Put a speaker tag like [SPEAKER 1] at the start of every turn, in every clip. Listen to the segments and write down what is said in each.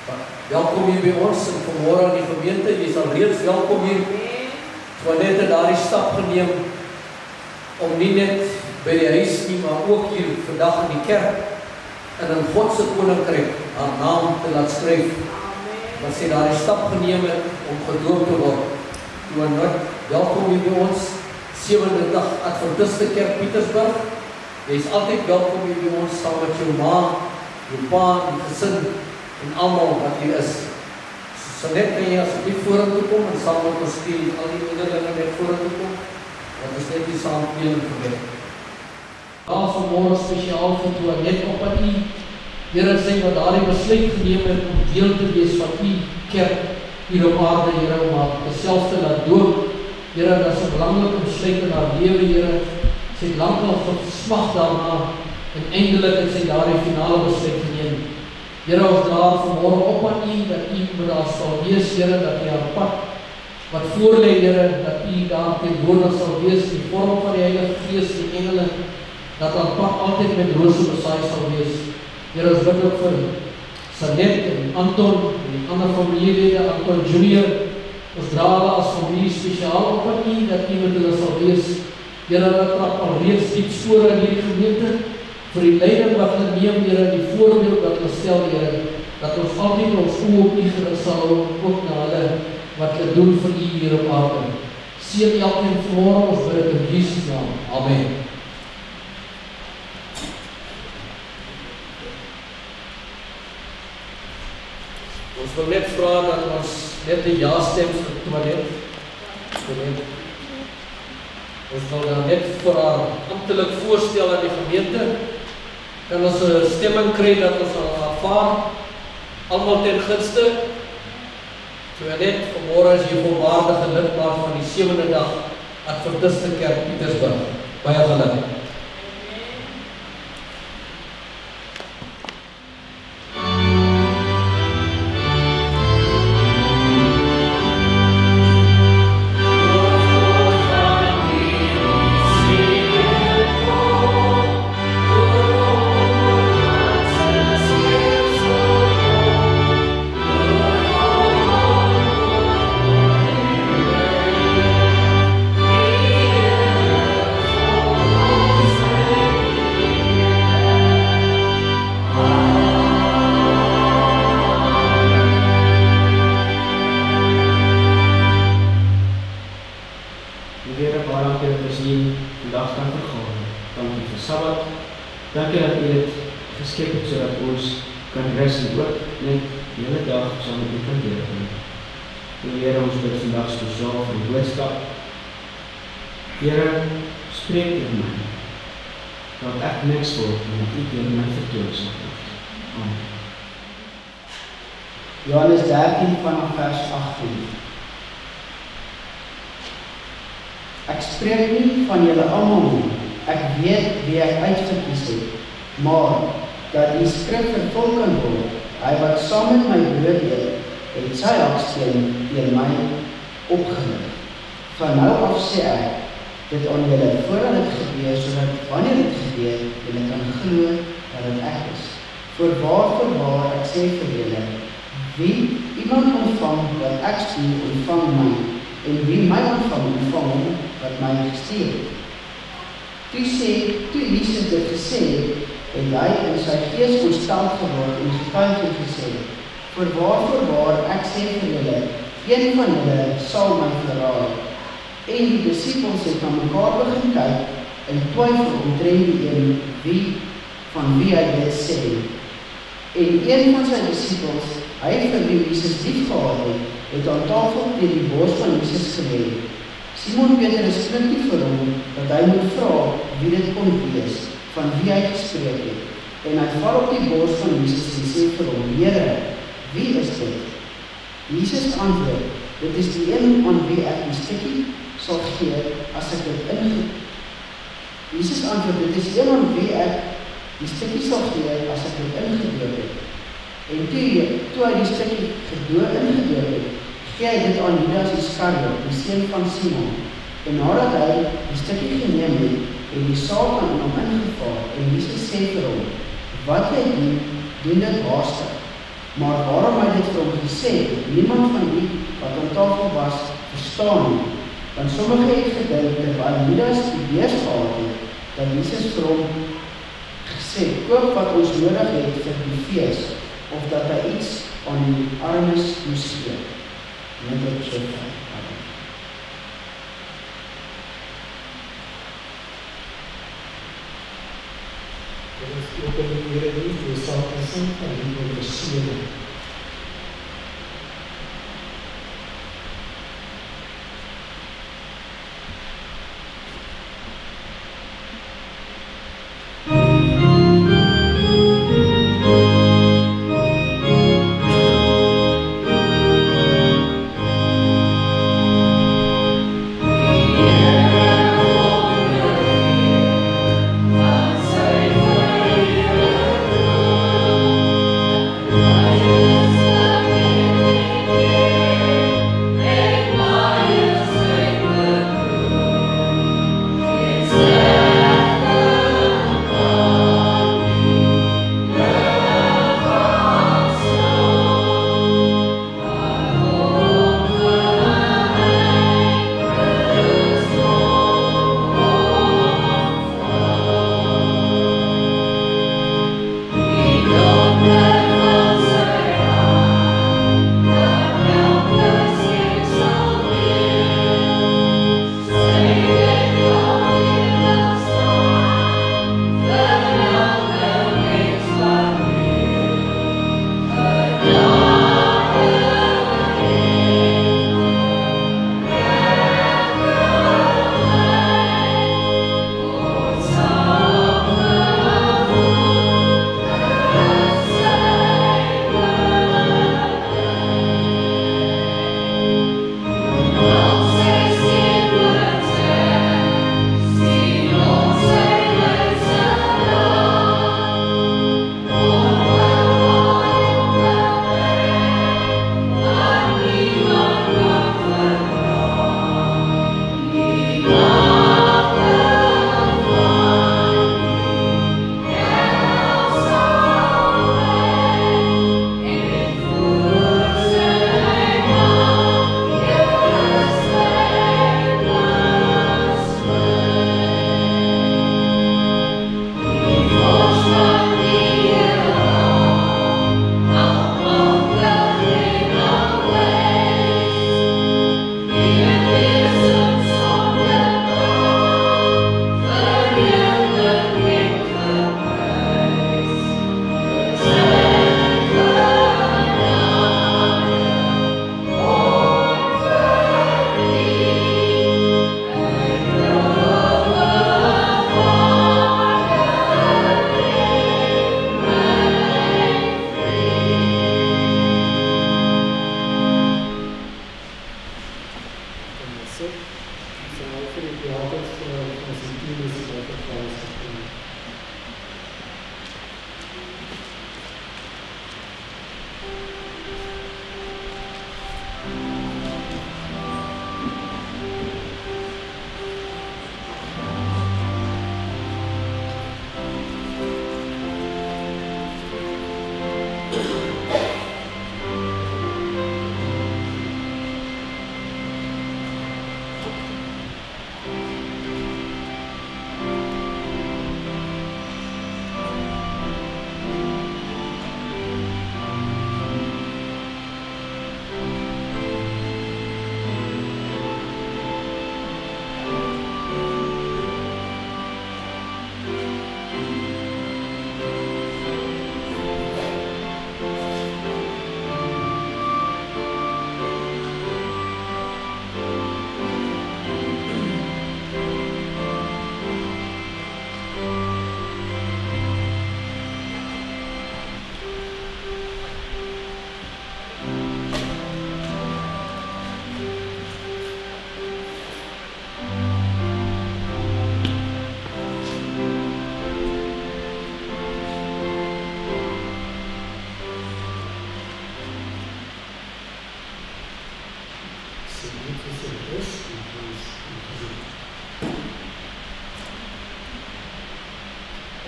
[SPEAKER 1] Welkom hier by ons en vanmôre aan die gemeente, jy is al reeds welkom hier. So net daardie stap geneem om nie net by die huis nie, maar ook hier vandag in die kerk en in God se koninkryk haar naam te laat skryf. Wat sy daardie stap geneem het om gedoop te word. Welkom hier by ons, 7de dag Adventiste Kerk Pietersburg. Jy is altyd welkom hier by ons, saam met jou ma, jou pa, die gesin, en almal wat hier is. So net kan jy asseblief vorentoe kom en saam met ons stuur, al die ouderlinge net vorentoe kom, want ons net die saam kneeling gebed. Daar vanmôre spesiaal vir Toilet op aan u. Here sê wat daardie besluit geneem het om deel te wees van u kerk hier op aarde, Here, om haar self te laat doop. Here, dat is 'n belangrike besluit in haar lewe, Here. Sy het lankal gesmag daarna en eindelik het sy daardie finale besluit geneem. Here, ons draag vanmôre op aan u, dat u met haar sal wees, Here, dat u haar pad wat voorlê, Here, dat u daar teenwoordig sal wees, in die vorm van die Heilige Gees, die engele, dat haar pad altyd met rose besaai sal wees. Here, ons bid ook vir Sanet en Anton, en die ander familielede, Anton Junior, ons dra hulle as familie spesiaal op aan u, dat u met hulle sal wees. Here, dat trap al reeds diep spore in hierdie gemeente, vir die leiding wat hulle neem, Here, die voorbeeld wat hulle stel, Here, dat ons altyd ons oë op u gerig sal hou, ook na hulle, wat hulle doen vir u hier op aarde. Seën elkeen vanmôre, ons bid in Jesus naam. Amen. Ons wil net vra dat ons net die ja stem vir Toilet. Ons wil dan net vir haar amptelik voorstel aan die gemeente. Kan ons 'n stemming kry dat ons al aanvaar, almal ten gunste. Toilet, vanmôre is jy volwaardige lidmaat van die 7de dag Adventiste Kerk Pietersburg. Baie geluk.
[SPEAKER 2] Here, spreek in my, dat ek niks word en dat u deur my vertoon sal word. Amen.
[SPEAKER 3] Johannes 13 vanaf vers 18. Ek spreek nie van julle almal nie, ek weet wie ek uitgekies het, maar dat die skrif vervul kan word, hy wat saam met my brood eet, het sy haksteen deur my opgelig. Van nou af sê ek dit aan julle voordat dit gebeur, sodat wanneer dit gebeur, julle kan glo dat dit ek is. Voorwaar, ek sê vir julle, wie iemand ontvang wat ek stuur, ontvang my, en wie my ontvang hom wat my gestuur het. Toe Jesus dit gesê het hy in sy gees ontstel geword en getuig en gesê, voorwaar, ek sê vir julle, een van julle sal my verraai. En die disippels het na mekaar begin kyk en twyfel omtrent die een van wie hy dit sê. En een van sy disippels, hy vir wie Jesus lief gehad het aan tafel teen die bors van Jesus gelê. Simon Petrus klink nie vir hom dat hy moet vra wie dit kon wees, van wie hy gespreek het. En hy val op die bors van Jesus en sê vir hom, Here, wie is dit? Jesus antwoord, dit is die een aan wie ek die stukkie sal gee as ek dit ingedeel. Jesus antwoord, dit is een aan wie ek die stukkie sal gee as ek dit ingedeel het. En toe hy die stukkie ingedeel het, gee hy dit aan Judas Iskariot, die seun van Simon. En nadat hy die stukkie geneem het, en die Satan in hom ingevaar, en Jesus sê vir hom, wat jy doen dit haastig. Maar waarom hy dit vir hom gesê het, niemand van die wat aan tafel was, verstaan nie. Want sommige het gedink, terwyl Judas die beurs gehad het, dat Jesus vir hom gesê, koop wat ons nodig het vir die fees, of dat hy iets aan die armes moes gee. Net op so ver.
[SPEAKER 2] Dit is ook in die Here nie vir jouself en sin van die ondersede.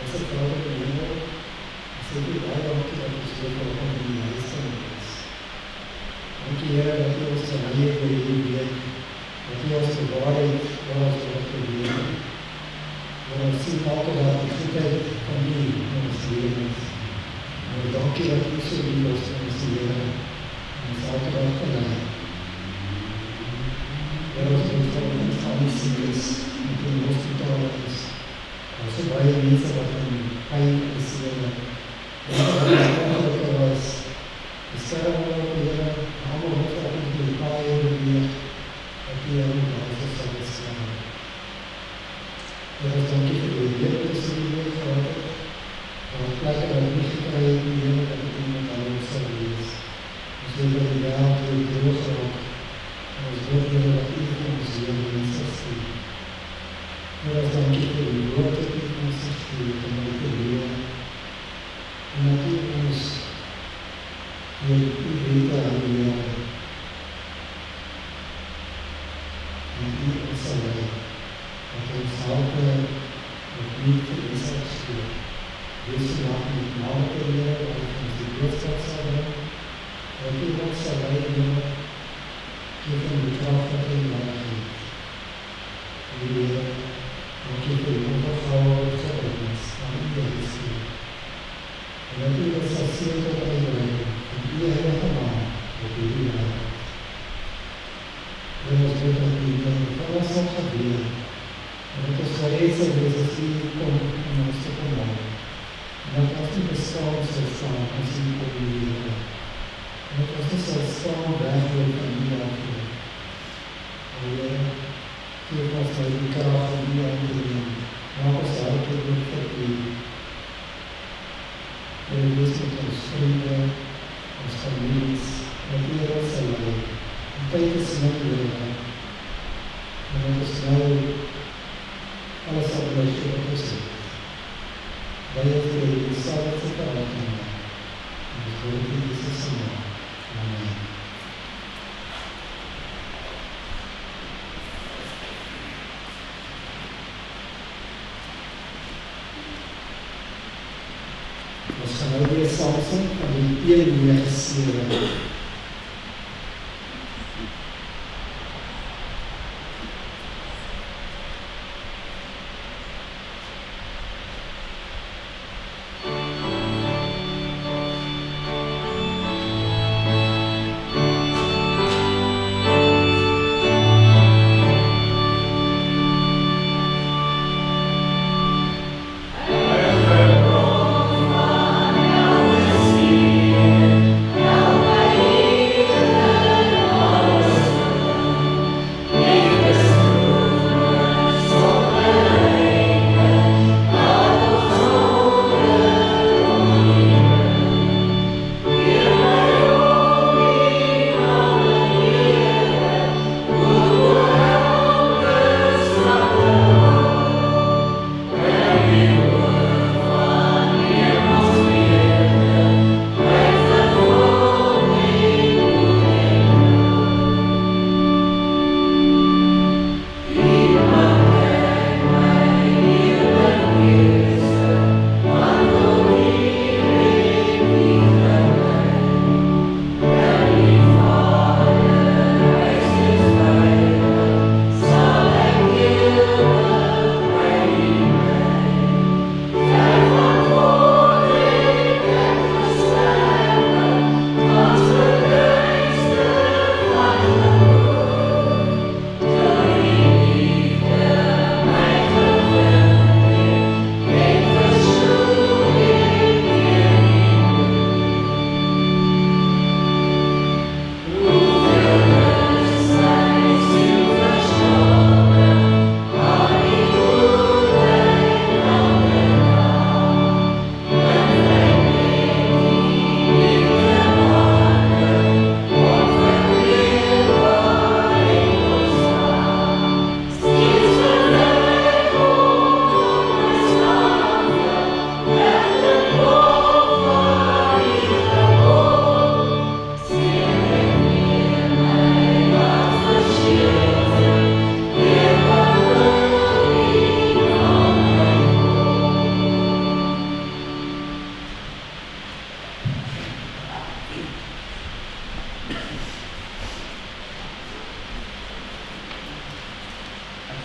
[SPEAKER 2] Essa prova do mundo, sempre vai ao que a pessoa coloca no mais,
[SPEAKER 4] Dankie Here dat U ons gelei het oor hierdie week, dat U ons bewaar het waar ons wat gebeur. Dat ons sien elke dag die goedheid van U in ons lewens. Maar dankie dat U so lief is in ons lewe en ons elke dag gelei. Dat ons moet van ons aan die siek is, met die hospitaal is. Daar is so baie mense wat in pyn is lewe. Wat ongelukkig was, die sterre Here, almal wat op die paai beweeg, dat U ook alles sal beslaan. Ons dankie vir die Here wat in die week gehad het. Ons plekke wat nie gekry het, die Here dat het iemand anders sal wees. Ons wil vir die wêreld weer droog raak. Ons wil Here dat U vir ons weer mense stuur. Ons dankie vir die woord dat U vir ons stuur om uit te leer. En dat U ons weer U wete aan die leer. En U ons sal leer. Dat ons harte ook nie vir U sal stuur. Wees vandag met naam te leer, dat ons die boodskap sal bring. Dat U ons sal leer, geef ons die kracht dat U nodig het. Heer, dankie vir die onvergouwelijke geordens aan U gestuur. En dat U ons sal sien tot uitbreiding van U heilige naam op hierdie wêreld. En ons bid dat U dat alles sal gebeur. En dat ons gereed sal wees as U kom om ons te vermaak. En dat ons nie bestaan sal staan as U kom in die Here. En dat ons nie sal staan wegloop van U afloop. Heer, geef ons nou die kracht om U aan te neem. Maak ons harte oop vir U. Heer, wees met ons vriende, ons families, dat U ons sal leid. Die tyd is min lewe. En dat ons nou alles sal bly so wat ons het. Wij het vir die Sabbat se verwachting. En ons wil in Jesus se naam. Amen. Ons gaan nou weer saam sing van die 197.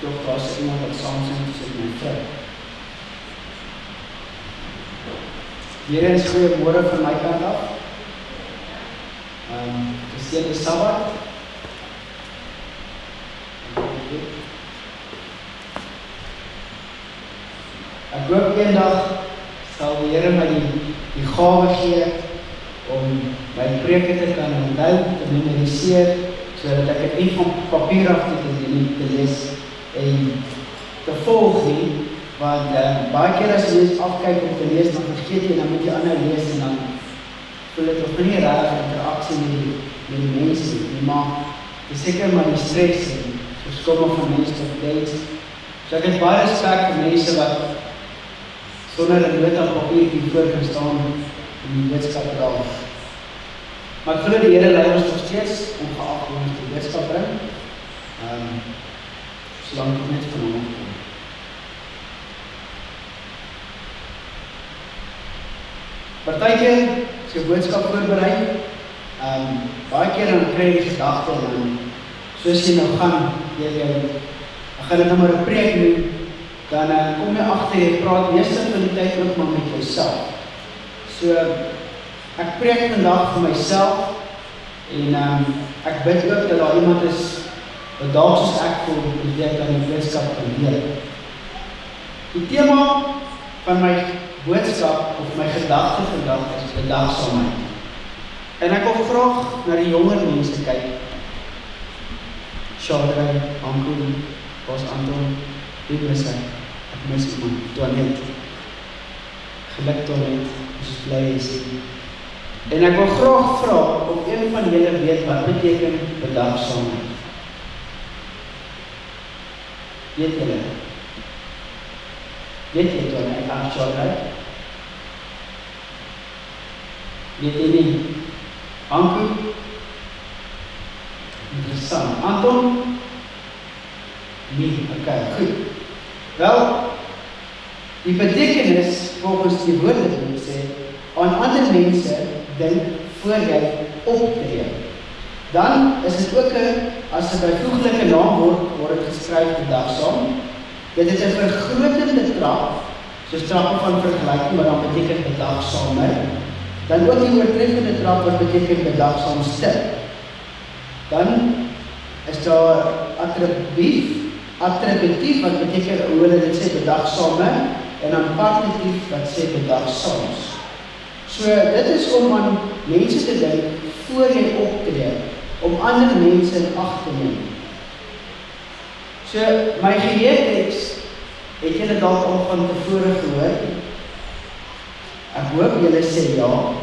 [SPEAKER 3] Tog daar is iemand wat saam sing tussen my vrou. Weer eens goeiemôre van my kant af. Dis die Sabbat. Ek hoop eendag sal die Here my die gawe gee om my preke te kan onthou, te memoriseer, sodat ek dit nie van papier af te lees en te volg nie, want baie keer as jy eens afkyk om te lees, dan vergeet jy, dan moet jy ander lees en dan voel dit of nie regtig interaksie met die mense nie, maar dit is seker maar die stress en verskomming van mense tot tyd. So ek het baie respek vir mense wat sonder 'n nota papier die voor kan staan en die boodskap dra. Maar ek glo die Here lei ons nog steeds ongeag hoe ons die boodskap bring. Solank dit net van hom kom. Partykeer as jy boodskap voorberei, baie keer dan kry jy die gedagte en soos jy nou gaan, ek gaan dit nou maar 'n preek doen, dan kom jy agter, jy praat meeste van die tyd ook maar met jouself. So, ek preek vandag vir myself, en ek bid ook dat daar iemand is, wat dalk soos ek voel, die ek aan die boodskap kan leer. Die tema van my boodskap, of my gedagte vandag, is bedagsaamheid. En ek wil graag na die jonger mense kyk. Shadray, Ankoel, Pas Anton, wie mis ek? Ek mis iemand, Toinet. Geluk Toinet, ons is bly is. En ek wil graag vra, of een van julle weet wat beteken bedagsaamheid. Weet julle? Weet jy Toinet, Shadray? Weet jy nie? Ankoel? Interessant. Anton? Nee, oké, goed. Wel, die betekenis volgens die woorde sê, aan ander mense dink voor jy optree. Dan is dit ook as 'n byvoeglike naam word dit geskryf bedagsaam. Dit is 'n vergrotende trap, soos trappe van vergelyking, maar dan beteken bedagsamer. Dan ook die oortreffende trap wat beteken bedagsaamste. Dan is daar attributief wat beteken hoe hulle dit sê bedagsame, en dan partitief wat sê bedagsaams. So dit is om aan mense te dink voor jy optree, om ander mense in ag te neem. So my geheeteks het julle dalk al van tevore gehoor. Ek hoop julle sê ja,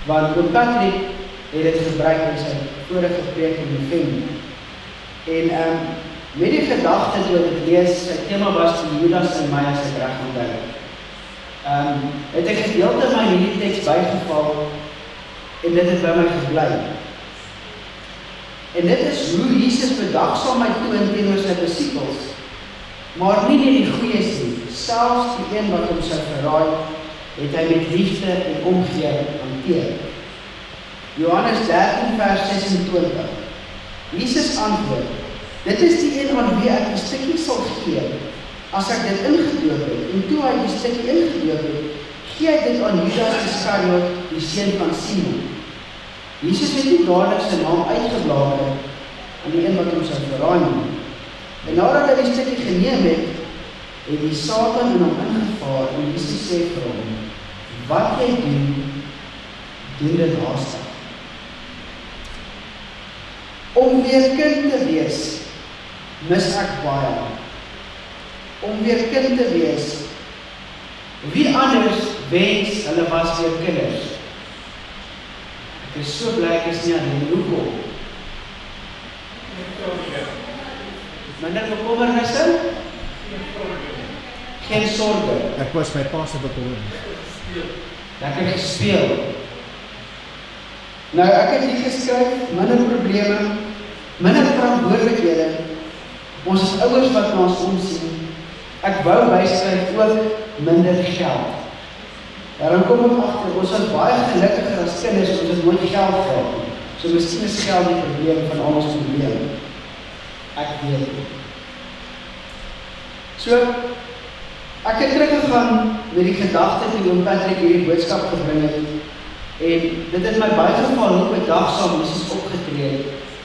[SPEAKER 3] want oom Patrick het dit gebruik in sy vorige preek in November. En met die gedagte toe ek lees, sy tema was die Judas en my as ek reg onthou. Het ek gedeelte my hierdie teks bygeval en dit het by my gebly. En dit is hoe Jesus bedagsaamheid toon teenoor sy disippels, maar nie net die goeies nie, selfs die een wat hom sou verraai, het hy met liefde en omgee hanteer. Johannes 13 vers 26. Jesus antwoord, dit is die een aan wie ek die stukkie sal gee, as ek dit ingedoop het, en toe hy die stukkie ingedoop het, gee hy dit aan Judas Iskariot, die seun van Simon. Jesus het nie dadelik sy naam uitgeblader aan die een wat hom sou verraai nie. En nadat hy die stukkie geneem het die Satan in hom ingevaar, en Jesus sê vir hom, wat jy doen dit haastig. Om weer kind te wees, mis ek baie. Om weer kind te wees, wie anders wens hulle was weer kinders? Ek is so bly ek is nie alleen. Hoekom? Minder bekommernisse? Geen sorge.
[SPEAKER 5] Ek was my pa se bekommerd.
[SPEAKER 3] Lekker gespeel. Nou ek het hier geskryf, minder probleme, minder verantwoordelikhede. Ons is ouers wat na ons omsien. Ek wou byskryf ook minder geld. Daarom kom ek agter, ons is baie gelukkiger as kinders, ons het nooit geld gehad nie. So miskien is geld die probleem van al ons probleme. Ek weet. So, ek het teruggegaan met die gedagte toe oom Patrick hierdie boodskap gebring het, en dit het my baie geval hoe my dag saam Jesus opgetree,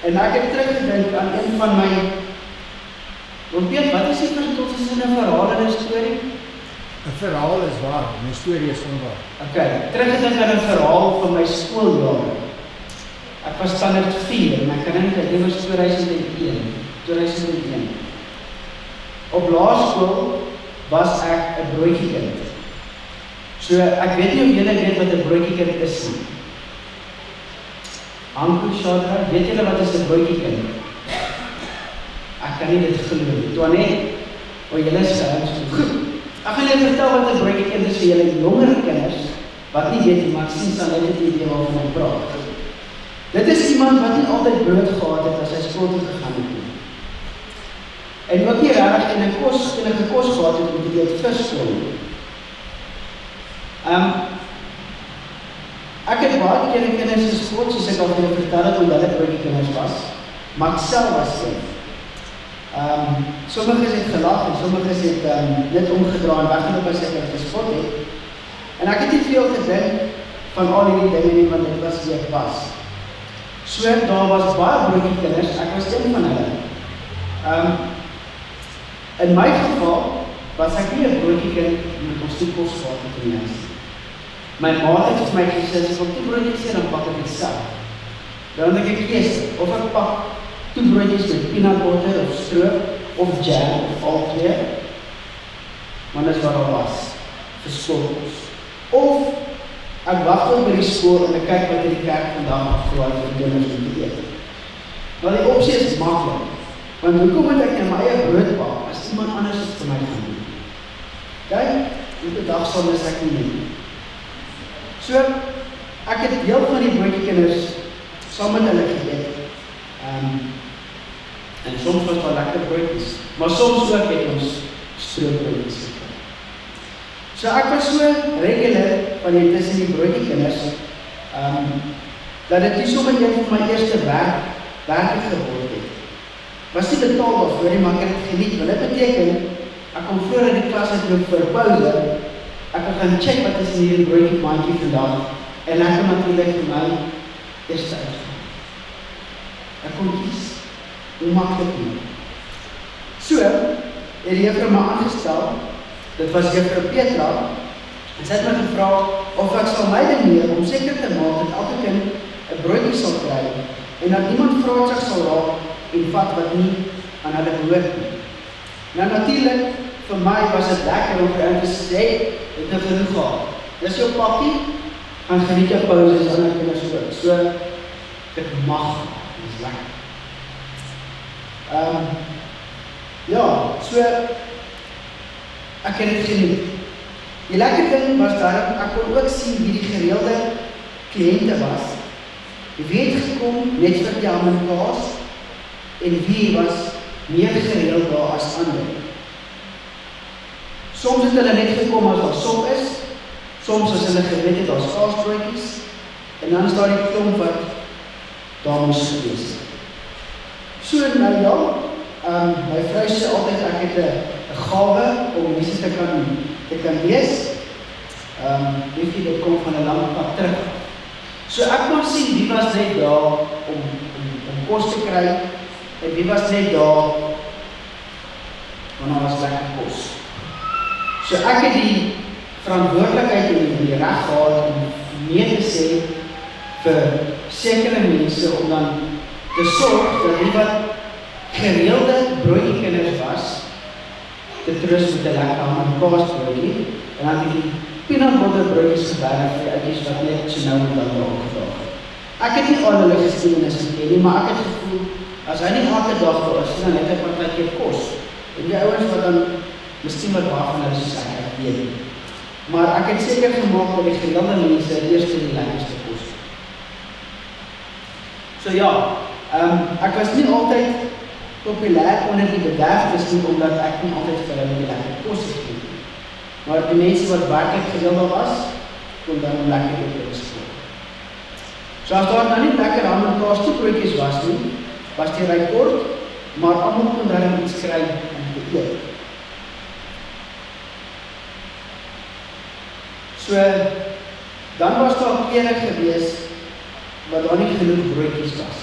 [SPEAKER 3] en ek het teruggedink aan een van my, want weet, wat is die verskil tussen 'n verhaal en 'n storie?
[SPEAKER 5] 'n verhaal is waar, 'n storie is onwaar.
[SPEAKER 3] Okay, teruggedink aan 'n verhaal van my skooljare. Ek was standaard 4, en ek kan nie dit was 2001. Op laerskool was ek 'n broodjiekind. So, ek weet nie of julle weet wat 'n broodjiekind is nie. Anko Shadra, weet julle wat is 'n broodjiekind? Ek kan nie dit glo nie. Toanne, julle is goed. Ek gaan julle vertel wat 'n broodjiekind is vir julle jonger kinders, wat nie weet nie, maar ek sien sal net 'n idee waarvan ek praat. Dit is iemand wat nie altyd brood gehad het as hy skool toe gegaan het nie. En ook nie regtig enige kos gehad het om te eet vir skool nie. Ek het baie keer in kinders gespot, soos ek al vir julle vertel het, omdat ek broodjie kinders was, maar ek self was kind. Sommiges het gelag en sommiges het net omgedra en weggeloop as ek gespot het. En ek het nie veel gedink van al hierdie dinge nie, want dit was wie ek was. So, daar was baie broodjie kinders, ek was een van hulle. In my geval was ek nie 'n broodjie kind met ons nie kos gehad het in die huis. My ma het vir my gesê, as ek op 2 broodjies sê, dan pak ek dit self. Dan het ek keuse, of ek pak 2 broodjies met peanut butter of stroop, of jam, of al 2, maar dit is wat al was, vir skoolkos. Of ek wag tot by die skool en ek kyk wat in die kerk vandag afgewaar vir kinders om te eet. Maar die opsie is maklik, want hoekom moet ek in my eie brood bak, as iemand anders het vir my gaan doen? Kyk, die dag sal mis ek nie. So, ek het deel van die broodjie kinders saam met hulle geëet. En soms was daar lekker broodjies, maar soms ook het ons stroopbroodjies gekry. So ek was so regular van die tussen die broodjie kinders, dat dit nie sommer een van my eerste werke geword het. Was nie betaal daarvoor nie, maar ek het het geniet, want dit beteken, ek kom voor in die klas uitloop vir pauze, ek kan gaan check wat is in hierdie broodjie maandjie vandag, en ek kan natuurlijk vir my eerste uitgaan. Ek kon kies, hoe makkelijk nie. So, het die juffrou my aangestel, dit was juffrou Petra, en sy het my gevra of ek sal my neer om seker te maak dat elke kind 'n broodjie sal kry, en dat niemand vraatsig sal raak en vat wat nie aan hulle behoort nie. Nou natuurlijk, vir my was het lekker om vir hulle te sê, het nou genoeg gehad. Dis jou pakkie, gaan geniet jou pauses ander kinders ook. So, dit mag, dit is lekker. Ja, so, ek het het geniet. Die lekker ding was daarom, ek kon ook sien wie die gereelde kliënte was. Wie het gekom net vir die ham en kaas, en wie was meer gereeld daar as ander. Soms het hulle net gekom as daar sop is, soms as hulle geweet het as kaasbroodjies, en dan is daar die klomp wat daar moes gewees. So nou ja, my vrou sê altyd ek het 'n gawe om mense te kan lees. Weet jy, dit kom van 'n lang pad terug. So ek kon sien wie was net daar om kos te kry, en wie was net daar want daar was lekker kos. So ek het die verantwoordelikheid en die reg gehad om nee te sê vir sekere mense om dan te sorg dat die wat gereelde broodjie kinders was, te troos met 'n lekker ham en kaasbroodjie, en dan die peanut butter broodjies geberg vir die uitjies wat net so nou en dan daar opgedaag het. Ek het nie al hulle geskiedenis geken nie, maar ek het gevoel, as hy nie elke dag daar is, dan het hy partykeer kos. En die ouens wat dan miskien wat waarvan hulle soos ek weet. Maar ek het seker gemaak dat die gereelde mense eers die lekkerste kos. So ja, ek was nie altyd populêr onder die bederfdes nie, omdat ek nie altyd vir hulle die lekker kos gegee het. Maar die mense wat werklik gereelde was, kon dan lekker eet skool. So as daar nou nie lekker ham en kaas toebroodjies was nie, was die rekord, maar almal kon daarom iets kry om te eet. So, dan was daar kere gewees wat daar nie genoeg broodjies was.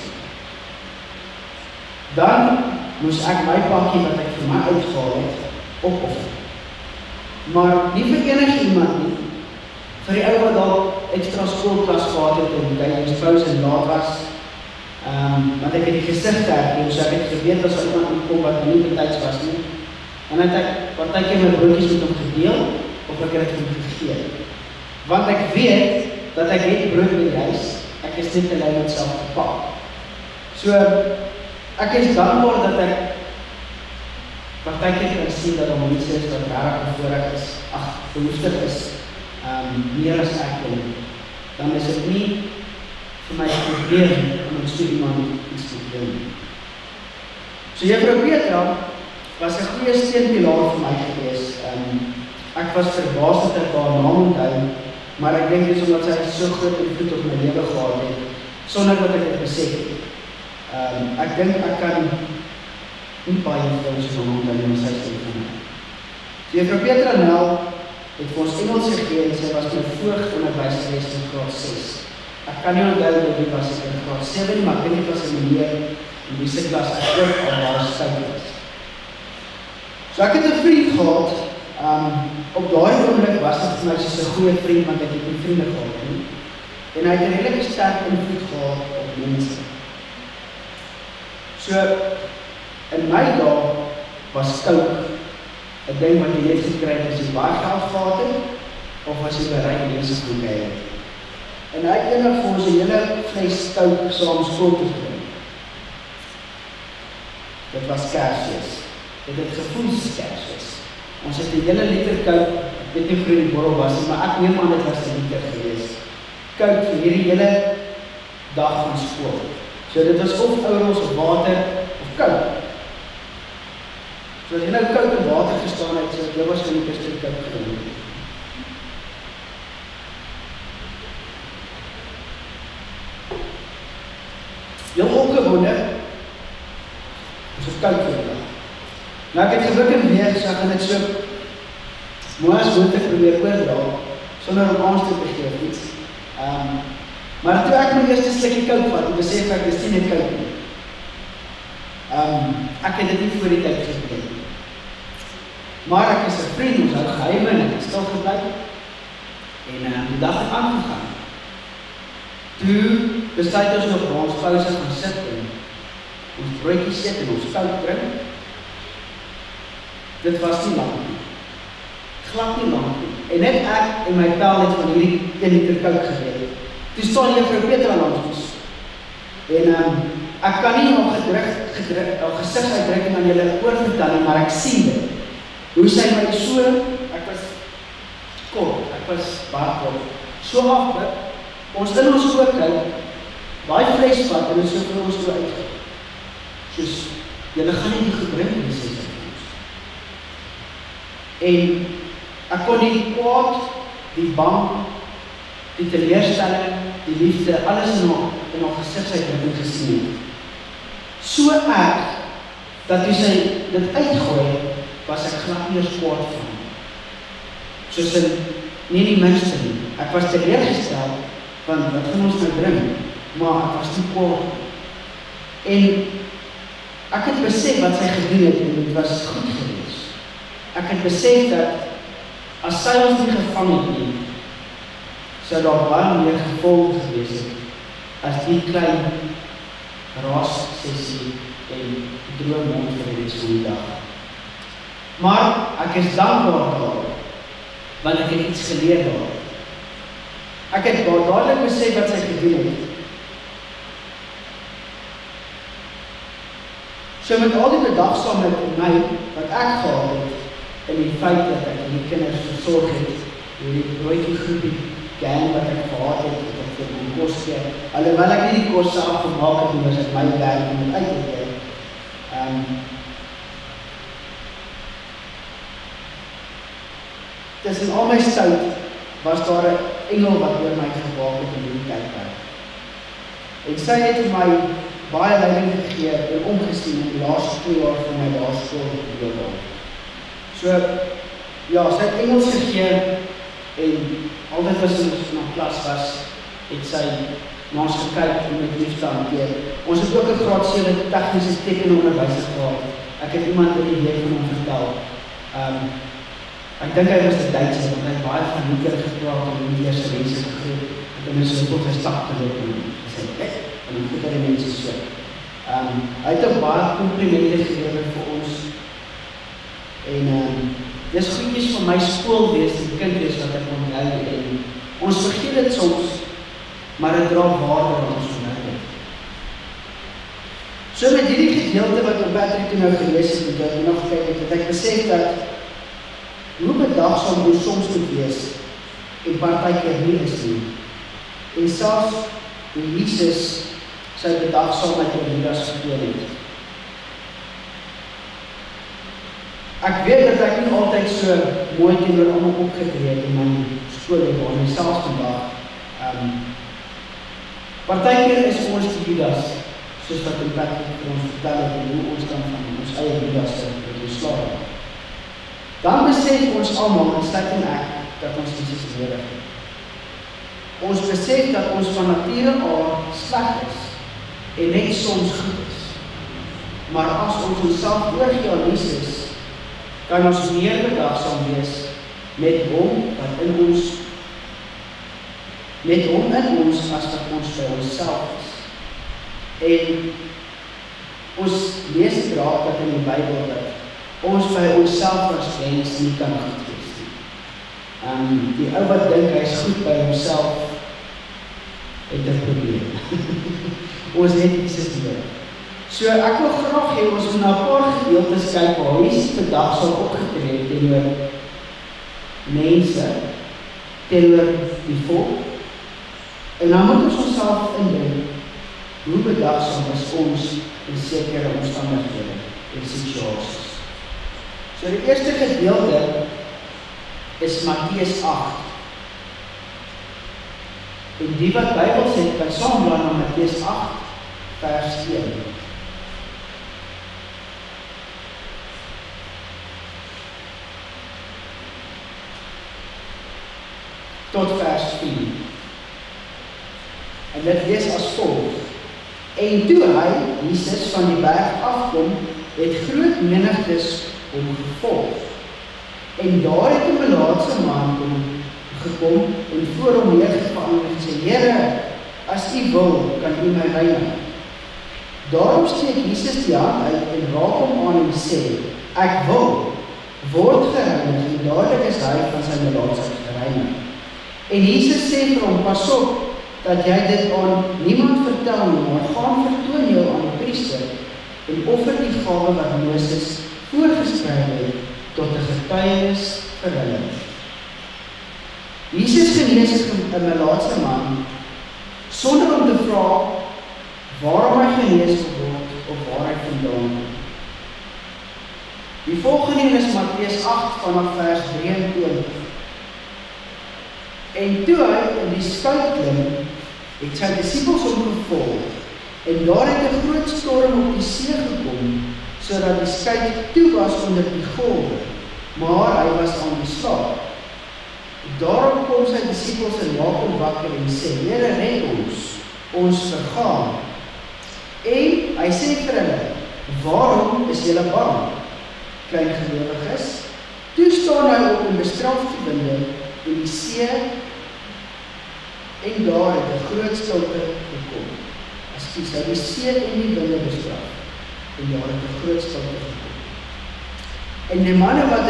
[SPEAKER 3] Dan moes ek my pakkie wat ek vir my uitgehaal het, opoffer. Maar nie vir enige iemand nie, vir die ou wat daar extra skoolklas gehad het en tydens pauze en laat was, want ek het die gezicht herken, so ek het geweet as iemand aankom wat nie betyds was nie, en dan het ek partykeer my broodjies met hom gedeel, of ek het hom gegee. Want ek weet, dat ek het brood met die huis, ek is net te lui met self te pak. So, ek is dankbaar dat ek partykeer kan sien dat daar mense is wat rarig bevoorreg is, behoeftig is, meer as ek en dan is dit nie vir my probleem om so iemand iets te doen. So Juffrou Petra was 'n goeie steunpilaar vir my gewees. Ek was verbaas dat ek haar naam onthou, maar ek dink dis omdat sy so groot invloed op my lewe gehad het, sonder dat ek dit besef het. Ek dink ek kan nie baie vrouens van onthou nie, maar sy sê van my. So Juffrou Petra Nel het vir ons Engels gegee en sy was my voogdonderwyseres in graad 6. Ek kan nie onthou dat wie was ek in graad 7, maar ek dink dit was 'n meneer in die klas ek ook al daar stout was. So ek het 'n vriend gehad, op daardie oomblik was dit vir my soos 'n goeie vriend, want ek het nie vriende gehad nie. En hy het 'n redelike sterk invloed gehad op mense. So, in my dae was Coke 'n ding wat jy net gekry het as jy baie geld gehad het, of as jy bereik mense goed het. En hy het eendag vir ons 'n hele fles Coke saam skool toe gebring. Dit was Kersfees. Dit het gevoel soos Kersfees. Ons het 'n hele liter Coke, ek weet nie hoe die borrel was, maar ek neem aan dit was 'n liter gewees. Coke vir hierdie hele dag van skool. So dit was of Orals of water of Coke. So as jy nou Coke en water gestaan het, so jy was in die kiste Coke gedrink. Heel opgewonde, ons het Coke gedrink. Nou ek het gewik en weer gesag en ek so mooi as moet ek probeer oordra, sonder om aanstoot te gee of iets. Maar toe ek my eerste slikkie Coke vat, en besef ek, dis nie net Coke nie. Ek het dit nie voor die tyd gegeven. Maar ek is 'n vriend, ons hou geheime en ek het stil gebly. En die dag het aangegaan. Toe besluit ons nog waar ons pauze gaan sit en ons broodjies sit en ons Coke drink. Dit was nie lang nie. Glad nie lang nie. En net ek en my pel het van hierdie 1 liter Coke gegeet. Toe staan Juffrou Petra langs ons. En ek kan nie al gesigsuitdrukking aan julle oorvertel nie, maar ek sien dit. Hoe sy my so, ek was kort, ek was baie kort, so afblik, ons in ons oor kyk, daai fles vat en so vir ons toe uitgeet. Soos, julle gaan nie die gedrink nie, sê sy vir ons. En ek kon die kwaad, die bang, die teleurstelling, die liefde, alles in haar gesigsuitdrukking gesien het. So erg, dat toe sy dit uitgooi, was ek glad nie eens kwaad van. Soos in, nie die minste nie. Ek was teleurgestel, want wat gaan ons nou drink? Maar ek was nie kwaad. En ek het besef wat sy gedoen het, en dit was goed gewees. Ek het besef dat, as sy ons nie gevang het nie, sou daar baie meer gevolg gewees het, as die klein raassessie en droomond vir die soe dag. Maar ek is dankbaar daar, want ek het iets geleer daar. Ek het dadelik besef wat sy gedoen het. So met al die bedagsaamheid in my, wat ek gehad het, in die feit dat ek die kinders versorg het, door die broodjie groepie gang wat ek gehad het, wat ek vir my kos gee, alhoewel ek nie die kos self gemaak het, en was het my werk om het uit te gee. Tussen al my stout, was daar 'n engel wat oor my gewaak het in die tydperk. En sy het vir my baie leiding gegee en omgesien in die laaste 2 jaar van my laerskoolloopbaan. So, ja, sy het Engels gegee en altyd as ons na klas was, het sy na ons gekyk om met liefde te hanteer. Ons het ook 'n graad 7 tegniese tekenonderwyser gehad. Ek het iemand in die week van hom vertel. Ek dink hy was 'n Duitser, want hy het baie van Hitler gepraat en die eerste mense gegreep. En mense het op sy stap geloop en sê, en dan voet hy die mense so. Hy het ook baie komplimente gegee vir ons. En dis goedjies van my skool wees, die kind wees wat ek onthou. En ons vergeet dit soms, maar dit dra waarde wat ons onthou het. So met hierdie gedeelte wat op Patrick toe nou gelees het, en ek nog gekyk het, het ek besef dat hoe bedagsaam ons soms moet wees en partykeer nie is nie. En selfs hoe Jesus sy bedagsaamheid oor Judas getoon het. Ek weet dat ek nie altyd so mooi teenoor almal opgetree het in my skoolloopbaan en selfs vandag. Partykeer is ons die Judas, soos wat in Patrick vir ons vertel het en hoe ons dan van ons eie Judas het ontslae. Dan besef ons almal, insluitend ek, dat ons Jesus nodig het. Ons besef dat ons van nature aard sleg is en net soms goed is. Maar as ons onsself oorgee aan Jesus, kan ons meer bedagsaam wees met hom in ons as wat ons by onsself is. En ons lees graag dat in die Bybel dat ons by onsself as mens nie kan goed wees nie. Die ou wat dink hy is goed by homself, het 'n probleem. Ons het Jesus nodig. So ek wil graag hê ons moet na 'n paar gedeeltes kyk waar Jesus bedagsaam opgetree het teenoor mense, teenoor die volk. En dan moet ons onsself indink, hoe bedagsaam is ons in sekere omstandighede en situasies. So die eerste gedeelte is Matteus 8. En die wat Bybels het, kan saamblaai na Matteus 8, vers 1. Tot vers 4. En dit lees as volg. En toe hy, Jesus, van die berg afkom, het groot menigtes hom gevolg. En daar het 'n melaatse man gekom en voor hom neergeval en sê, Here, as U wil, kan U my reinig. Daarop steek Jesus die hand uit en raak hom aan en sê, ek wil, word gereinig, en dadelik is hy van sy melaatsheid gereinig. En Jesus sê vir hom, pas op, dat jy dit aan niemand vertel nie, maar gaan vertoon jou aan die priester en offer die gawe wat Moses voorgeskryf het tot 'n getuienis vir hulle. Jesus genees 'n melaatse man sonder om te vra waarom hy genees word of waar hy vandaan kom. Die volgende is Matteus 8 vanaf vers 23. En toe hy in die skuit klim, het sy disippels hom gevolg, en daar het 'n groot storm op die see gekom, sodat die skuit toe was onder die golwe, maar hy was aan die slaap. Daarop kom sy disippels en maak hom wakker en sê, Here, red ons vergaan. En hy sê vir hulle, waarom is julle bang, klein gelowiges? Toe staan hy op en bestraf die winde en die see, en daar het 'n groot stilte gekom. Hy die see en die winde bestraf, en daar het 'n groot stilte gekom. En die manne wat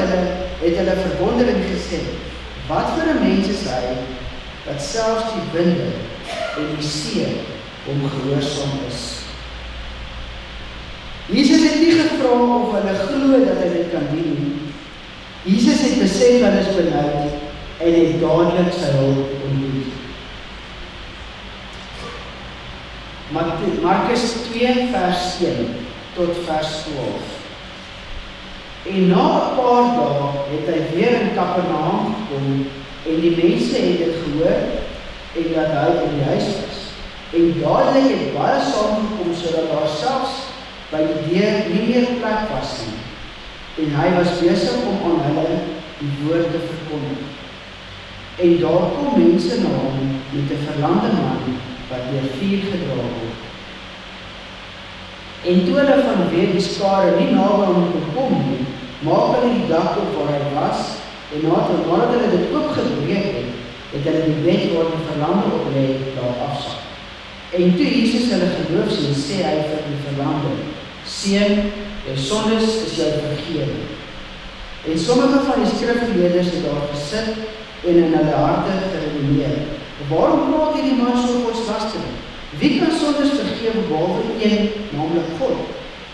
[SPEAKER 3] het hulle verwondering gesê, wat vir 'n mens is hy, dat selfs die winde en die see hom gehoorsaam is. Jesus het nie gevra of hulle glo dat hy dit kan doen nie. Jesus het besef hulle is benoud en het dadelik sy hulp ontmoet. Markus 2 vers 1 tot vers 12. En na 'n paar dae het hy weer in Kapernaum gekom en die mense het dit gehoor en dat hy in die huis was. En dadelik het baie saamgekom sodat daar selfs by die deur nie meer plek was nie. En hy was besig om aan hulle die woord te verkondig. En daar kom mense na hom met 'n verlamde man wat deur vuur gedra word. En toe hulle vanweë die skare nie naby hom kon kom nie, maak hulle die dak op waar hy was, en nadat hulle dit oopgebreek het hulle die bed waar die verlamde op lê laat afsak. En toe Jesus hulle geloof sien, sê hy vir die verlamde: "Seun, jou sondes is jou vergewe." En sommige van die skrifgeleerdes het daar gesit en in hulle harte geredeneer: "Waarom praat hierdie man so godslasterlik? Wie kan sondes vergewe behalwe een, naamlik God?"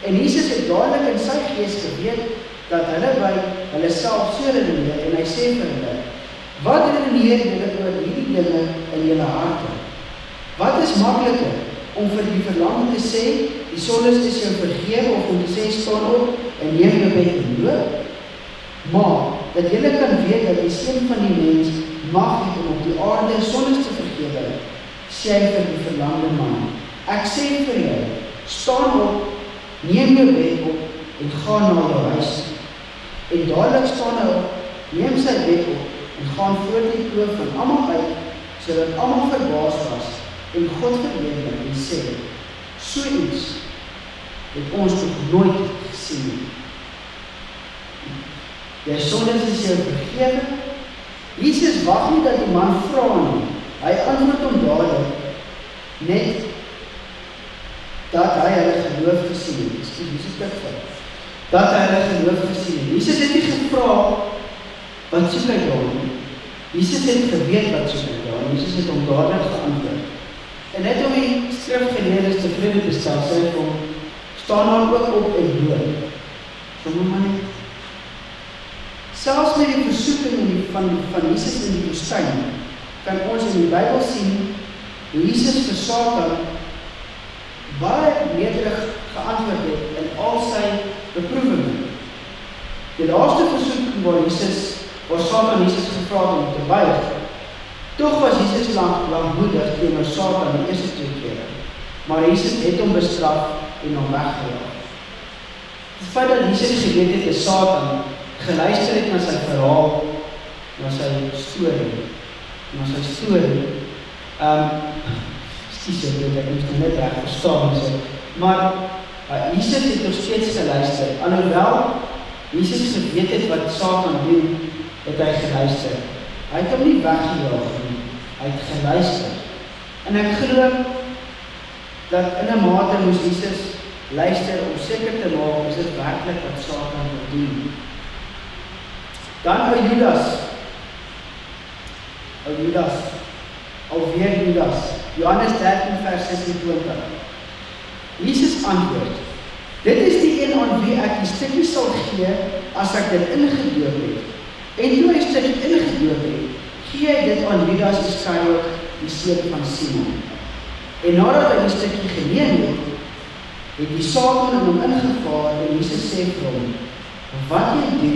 [SPEAKER 3] En Jesus het dadelik in sy gees geweet dat hulle by hulle self so redeneer, en hy sê vir hulle: "Wat redeneer julle oor hierdie dinge in julle harte? Wat is makliker, om vir die verlamde te sê, die sondes is jou vergewe, of om te sê, staan op en neem jou bed en loop? Maar, dat julle kan weet dat die Seun van die mens mag het om op die aarde sondes te vergewe, sê hy vir die verlamde man: Ek sê vir jou, staan op, neem jou bed op en gaan na jou huis. En dadelik staan hy op, neem sy bed op en gaan voor die kloof van almal uit, sodat almal verbaas was en God verheerlik en sê: So iets het ons nog nooit gesien nie. Jou sondes is jou vergewe. Jesus wag nie dat die man vra nie. Hy antwoord hom dadelik, net dat hy hulle geloof gesien het. Jesus dit vir. Dat hy hulle geloof gesien het. Jesus het nie gevra wat soek hy daar nie. Jesus het geweet wat soek hy daar. Jesus het hom dadelik geantwoord. En net om die skrifgeleerdes tevrede te stel, sê hy hom, staan dan ook op en loop. Sommige man nie. Selfs met die versoeking van Jesus in die woestyn, kan ons in die Bybel sien hoe Jesus vir Satan baie nederig geantwoord het in al sy beproewinge. Die laaste versoeking waar Satan Jesus gevra het om te buig, tog was Jesus langmoedig teenoor Satan die eerste 2 kere, maar Jesus het hom bestraf en hom weggejaag. Die feit dat Jesus geweet het is Satan, geluister het na sy verhaal, na sy storie, excuse ek moest net reg verstaan, maar Jesus het nog steeds geluister, alhoewel Jesus geweet het wat Satan doen, het hy geluister. Hy het hom nie weggejaag nie, hy het geluister. En ek glo dat in 'n mate moes Jesus luister om seker te maak, is dit werklik wat Satan wil doen. Dan ou Judas, alweer Judas, Johannes 13 vers 26. Jesus antwoord: Dit is die een aan wie ek die stukkie sal gee, as ek dit ingedoop het. En toe hy stukkie ingedoop het, gee hy dit aan Judas Iskariot, die seun van Simon. En nadat hy die stukkie geneem het die Satan in hom ingevaar, en Jesus sê vir hom: Wat jy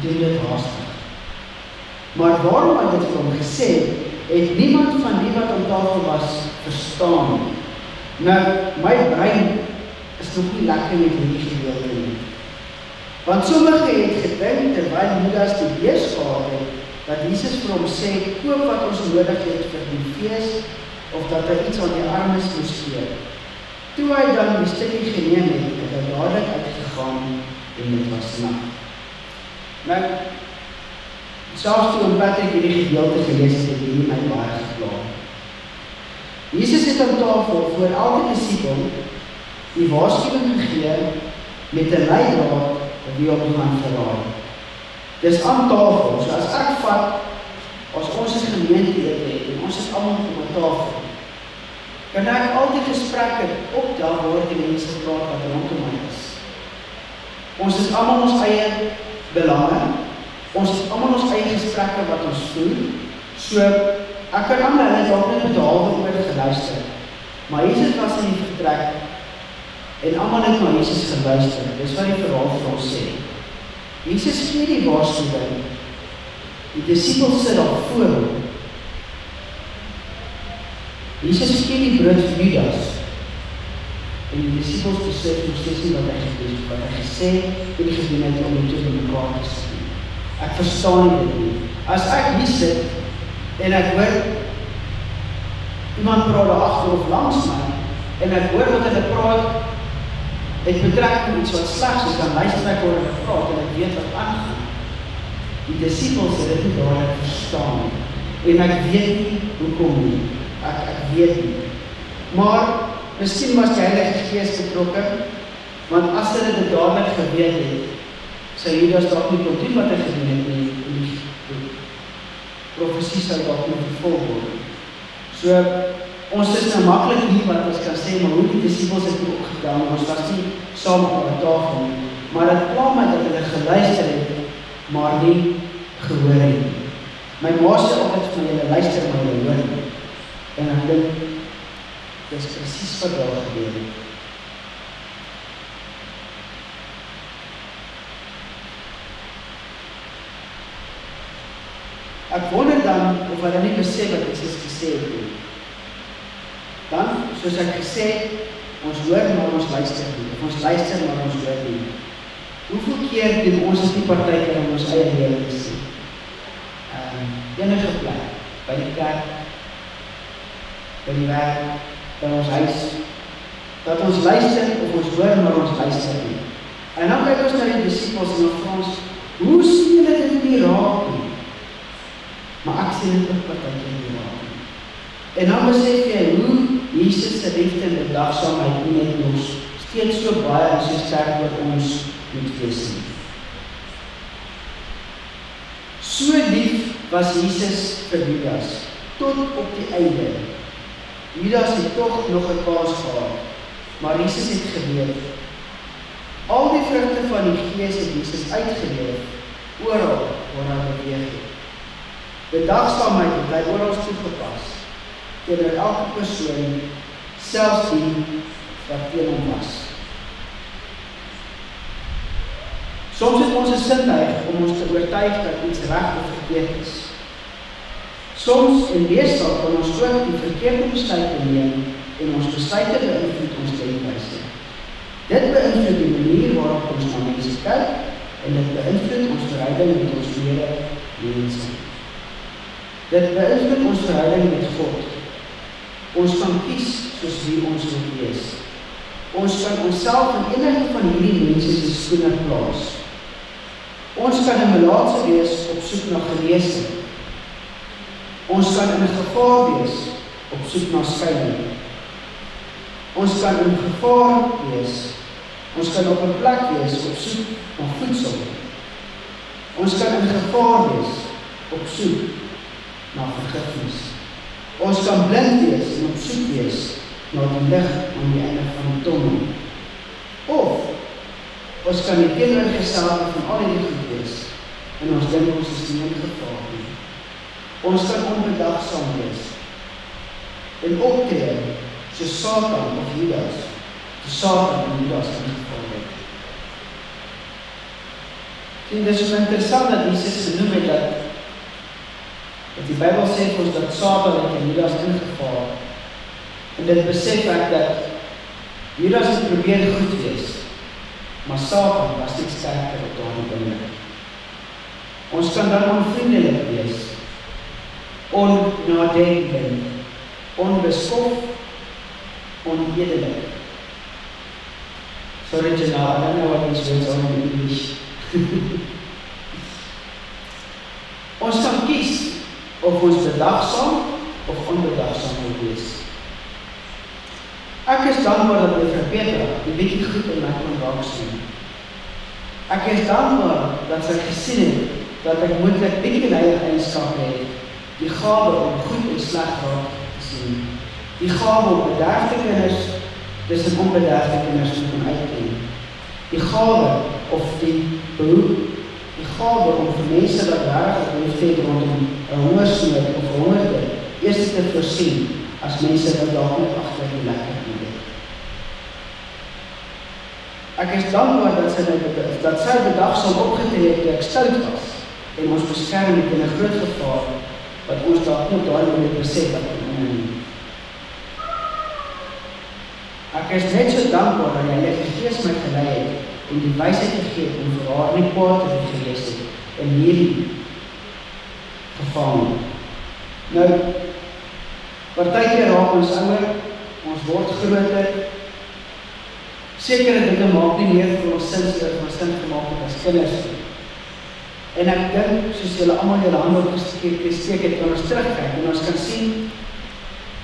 [SPEAKER 3] doen dit haastig. Maar waarom hy dit vir hom gesê, het niemand van die wat aan tafel was verstaan. Nou, my brein is nog nie lekker met hierdie gedeelte nie. Want sommige het gedink, terwyl Judas die beurs gehad het, dat Jesus vir hom sê, koop wat ons nodig het vir die fees, of dat hy iets aan die armes moes gee. Toe hy dan die stukkie geneem het hy dadelik uitgegaan en dit was nag. Nou, selfs toe om Patrick hierdie gedeelte gelees het hierdie my baie gepla. Jesus het aan tafel voor elke disipel die waarskuwing gegee met 'n leidraad wie hom gaan verraai. Dis aan tafel, so as ek vat, as ons 'n gemeente het en ons is almal op 'n tafel, kan ek al die gesprekke optel waar die mense praat wat rondom my is. Ons is almal ons eie belange, ons het almal ons eie gesprekke wat ons voer, so ek kan almal hulle dalk net met 'n halwe oor geluister, maar Jesus was in die vertrek en almal het na Jesus geluister. Dis wat die verhaal vir ons sê. Jesus gee die waarskuwing, die disipels sit daar voor hom. Jesus gee die brood vir Judas en die disipels besef nog steeds nie wat hy gesê en die gedoen het om dit in mekaar te sien. Ek verstaan dit nie. As ek hier sit, en ek hoor, iemand praat daar agter of langs my, en ek hoor wat hulle praat, het betrekking iets wat slegs is, dan luister ek oor hulle praat, en ek weet wat aangaan. Die disciples het dit nie dadelik verstaan, en ek weet nie hoekom nie, ek weet nie. Maar, miskien was die Heilige Gees betrokke, want as hulle dit dadelik geweet het, sy Judas dalk nie kon doen wat hy gedoen het nie, en die profesie sou dalk nie vervul word. So, ons is nou maklik nie wat ons kan sê, maar hoe die disciples het nie opgedaan, ons was nie saam op die tafel nie, maar het pla my dat hulle geluister het, maar nie gehoor het. My ma sê altyd van julle luister maar julle hoor nie. En ek dink, dit is presies wat daar gebeur het. Ek wonder dan of hulle nie besef wat Jesus gesê het nie. Dan, soos ek gesê, ons hoor maar ons luister nie, of ons luister maar ons hoor nie. Hoeveel keer doen ons as die partykeer om ons eie lewe te sien? Enige plek, by die kerk, by die werk, by ons huis, dat ons luister of ons hoor maar ons luister nie. En dan kyk ons na die disciples en ons vra ons, hoe sien hulle dit nie raak nie? Maar ek sien dit ook partykeer nie raak nie. En dan besef jy hoe Jesus se liefde en bedagsaamheid nie net ons steeds so baie en so sterk oor ons moet wees nie. So lief was Jesus vir Judas, tot op die einde. Judas het toch nog 'n kans gehad, maar Jesus het geweet. Al die vrugte van die Gees het Jesus uitgeleef, oral waar hy beweeg het. Bedagsaamheid het hy oral toegepas, teenoor elke persoon, selfs die wat teen hom was. Soms het ons 'n sintuig om ons te oortuig dat iets reg of verkeerd is. Soms en meestal kan ons ook die verkeerde besluite neem en ons besluite beïnvloed ons denkwyse. Dit beïnvloed die manier waarop ons na mense kyk en dit beïnvloed ons verhouding met ons medemense. Dit beïnvloed ons verhouding met God. Ons kan kies soos wie ons wil wees. Ons kan onsself in enige van hierdie mense se skoene plaas. Ons kan 'n melaatse wees op soek na genesing. Ons kan in gevaar wees op soek na skuiling. Ons kan in gevaar wees. Ons kan op 'n plek wees op soek na voedsel. Ons kan in gevaar wees op soek na vergifnis. Ons kan blind wees en op soek wees na die lig aan die einde van die tonnel. Of ons kan die teenoorgestelde van al hierdie goed wees en ons dink ons is nie in gevaar nie. Ons kan onbedagsaam wees en optree soos Satan of Judas, die Satan en Judas in geval het. En dit is so interessant dat Jesus genoem het dat die Bybel sê vir ons dat Satan en Judas ingeval. En dit besef ek dat Judas het probeer goed wees, maar Satan was net sterker op daardie binne. Ons kan dan onvriendelik wees, onnadenkend, onbeskof, onedelik. Sorry Janelle, I don't know what these words are in English. Ons kan kies of ons bedagsaam of onbedagsaam wil wees. Ek is dankbaar dat Juffrou Petra die bietjie goed in my kon raak sien. Ek is dankbaar dat sy gesien het dat ek moontlik bietjie eienskappe het, die gawe om goed en sleg raak te sien, die gawe om bederfde kinders tussen onbederfde kinders te kan uitken, die gawe of die behoefte, die gawe om vir mense wat regtig behoefte het rondom 'n hongersnood of hongerte eers te voorsien as mense wat dalk net agter die lekker het. Ek is dankbaar dat sy bedagsaam opgetree het toe ek stout was en ons beskerm het in 'n groot gevaar wat ons dalk nie daai oomblik besef wat nie. Ek is net so dankbaar dat die Heilige Gees my gelei het en die wysheid gegee het om vir haar nie kwaad te gewees het in hierdie geval. Nou, partykeer raak ons ouer, ons word groter, sekere dinge maak nie meer vir ons sin gemaak het as kinders. En ek dink, soos julle almal julle hande opgesteek het, kan ons terugkyk en ons kan sien,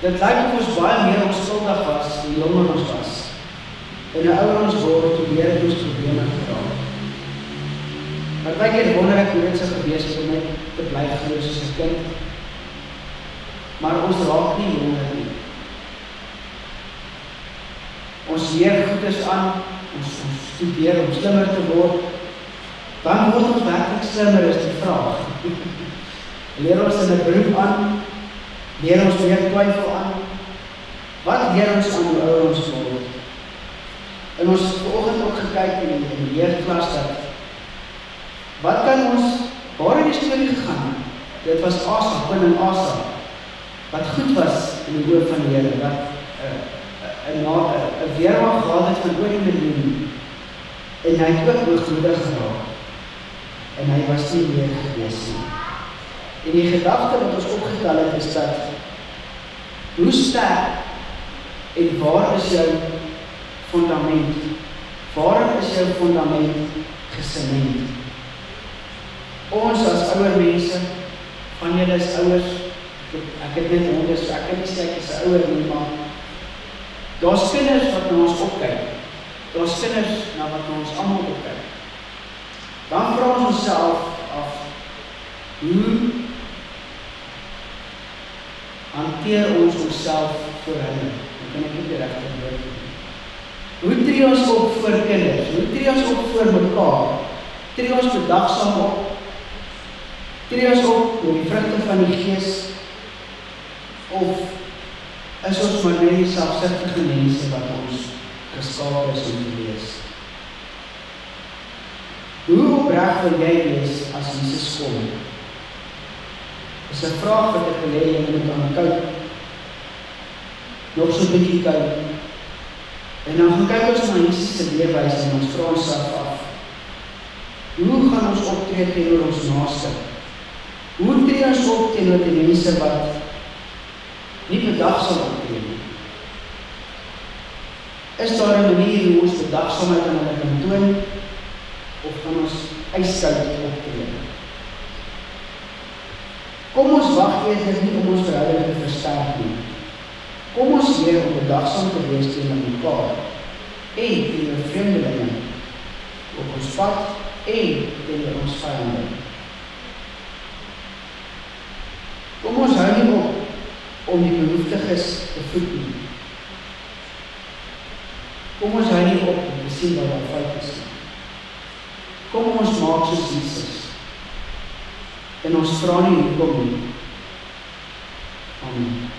[SPEAKER 3] dit lyk of ons baie meer onskuldig was, hoe jonger ons was. En hoe ouer ons word, hoe meer het ons probleme geraak. Partykeer wonder ek hoe dit sou gewees het om net te bly glo soos 'n kind. Maar ons raak nie jonger nie. Ons leer goedes aan, ons studeer om slimmer te word, dan word ons werklik slimmer is die vraag. Leer ons in 'n beroep aan, leer ons meer twyfel aan, wat leer ons aan hoe ouer ons word? En ons het vanoggend ook gekyk in die leerklas dat, wat kan ons, waar het die storie gegaan? Dit was Asa, koning Asa, wat goed was in die oog van die Here, wat 'n weermag gehad het van oor die miljoen, en hy het ook hoogmoedig geraak, en hy was nie meer gewees nie. En die gedagte wat ons opgetel het is dat, hoe sterk en waar is jou fundament? Waarom is jou fundament gesement? Ons as ouer mense, van julle is ouers, ek het net honde, so ek kan nie sê ek is 'n ouer nie, maar daar's kinders wat na ons opkyk. Daar's kinders na wat na ons almal opkyk. Dan vra ons onsself af, hoe hanteer ons onsself voor hulle? Dan kan ek nie die regte woord nie. Hoe tree ons op voor kinders? Hoe tree ons op voor mekaar? Tree ons bedagsaam op? Tree ons op met die vrugte van die Gees? Of is ons maar net die selfsugtige mense wat ons geskaap is om te wees? Hoe opreg wil jy wees as Jesus kom? Dis 'n vraag wat ek wil hê jy moet aankyk. Nog so 'n bietjie kyk. En dan gaan kyk ons na Jesus se leefwyse en ons vra onsself af. Hoe gaan ons optree teenoor ons naaste? Hoe tree ons op teenoor die mense wat nie bedagsaam optree nie? Is daar 'n manier hoe ons bedagsaamheid aan hulle kan toon? Of kan ons ijskoud optree? Kom ons wag eerder nie om ons verhouding te versterk nie. Kom ons leer om bedagsaam te wees teenoor mekaar en teenoor vreemdelinge op ons pad en teenoor ons vyande. Kom ons hou nie op om die behoeftiges te voed nie. Kom ons hou nie op om te sien wat daar fout is nie. Kom ons maak soos Jesus. En ons vra nie hoekom nie. Amen.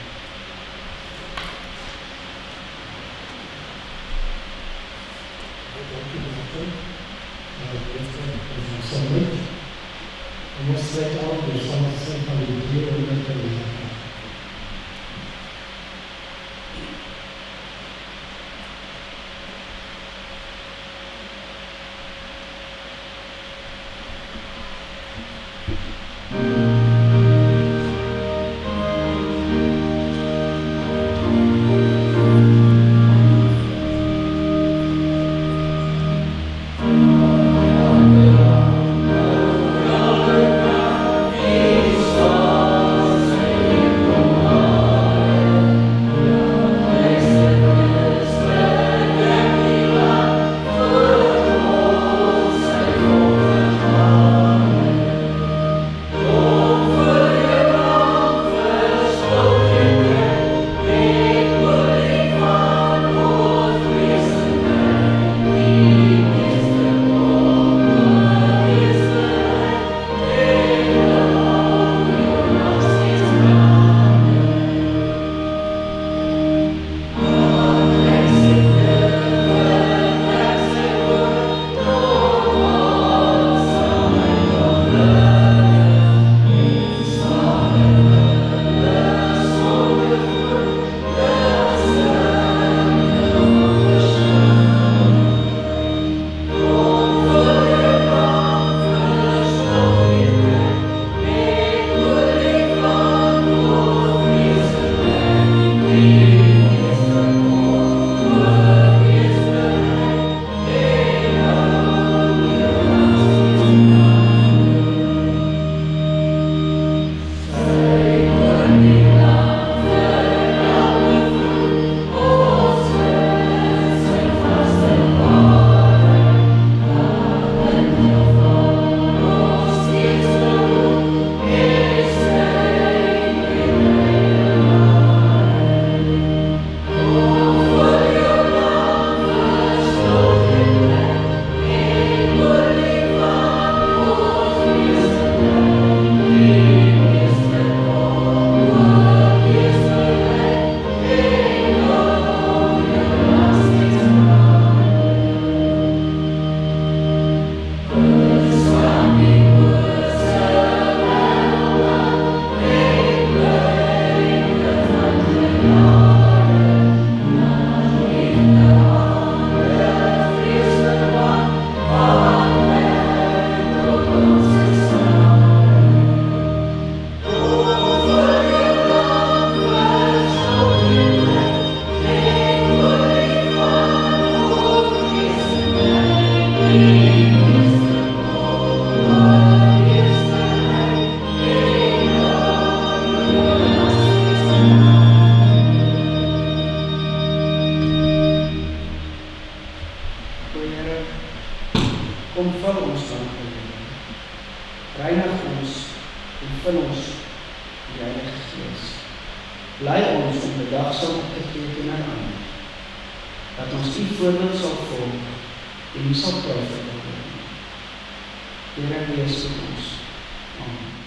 [SPEAKER 4] En ons sluit af deur saam te sing van die Here met die Here.
[SPEAKER 6] Oh
[SPEAKER 3] kom vul ons dan Here. Reinig ons en vul ons die Heilige Gees. Lei ons om bedagsaam op te tree teenoor ander, dat ons U voorbeeld sal volg en U sal trou vir Here, wees met ons. Amen.